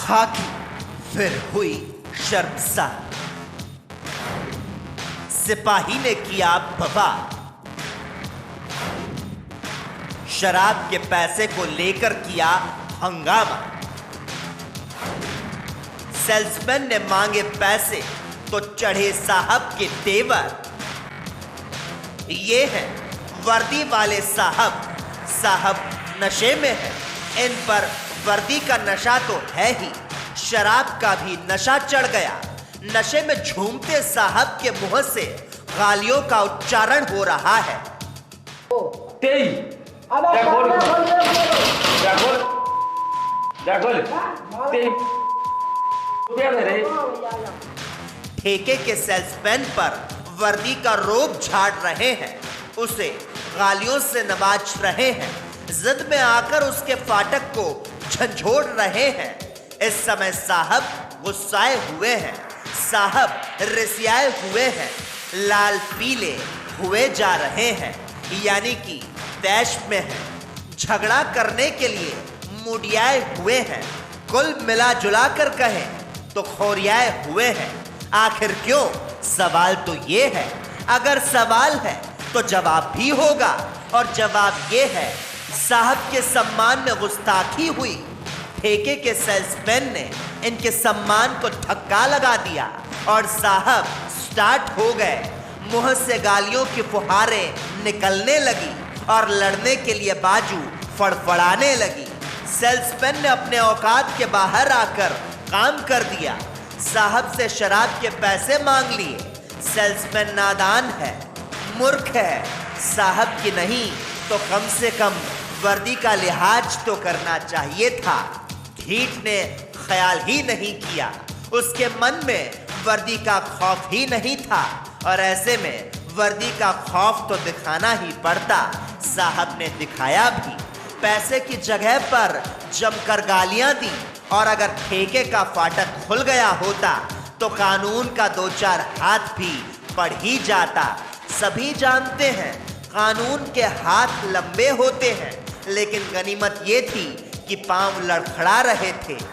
खाकी फिर हुई शर्मसार। सिपाही ने किया बवाल, शराब के पैसे को लेकर किया हंगामा। सेल्समैन ने मांगे पैसे तो चढ़े साहब के तेवर। ये है वर्दी वाले साहब, साहब नशे में है। इन पर वर्दी का नशा तो है ही, शराब का भी नशा चढ़ गया। नशे में झूमते साहब के मुंह से गालियों का उच्चारण हो रहा है। ठेके के सेल्समैन पर वर्दी का रोब झाड़ रहे हैं, उसे गालियों से नवाज रहे हैं, जिद में आकर उसके फाटक को झंझोड़ रहे हैं। इस समय साहब गुस्साए हुए हैं, साहब रिसियाए हुए हैं, लाल पीले हुए जा रहे हैं, यानी कि तैश में है, झगड़ा करने के लिए मुड़ियाए हुए हैं। कुल मिला जुला कर कहें तो खोरियाए हुए हैं। आखिर क्यों? सवाल तो ये है। अगर सवाल है तो जवाब भी होगा, और जवाब ये है, साहब के सम्मान में गुस्ताखी हुई। ठेके के सेल्समैन ने इनके सम्मान को धक्का लगा दिया और साहब स्टार्ट हो गए। मुंह से गालियों की फुहारें निकलने लगी और लड़ने के लिए बाजू फड़फड़ाने लगी। सेल्समैन ने अपने औकात के बाहर आकर काम कर दिया, साहब से शराब के पैसे मांग लिए। सेल्समैन नादान है, मूर्ख है, साहब की नहीं तो कम से कम वर्दी का लिहाज तो करना चाहिए था। ढीठ ने ख्याल ही नहीं किया, उसके मन में वर्दी का खौफ ही नहीं था, और ऐसे में वर्दी का खौफ तो दिखाना ही पड़ता। साहब ने दिखाया भी, पैसे की जगह पर जमकर गालियां दी, और अगर ठेके का फाटक खुल गया होता तो कानून का दो चार हाथ भी पड़ ही जाता। सभी जानते हैं कानून के हाथ लंबे होते हैं, लेकिन गनीमत ये थी कि पांव लड़खड़ा रहे थे।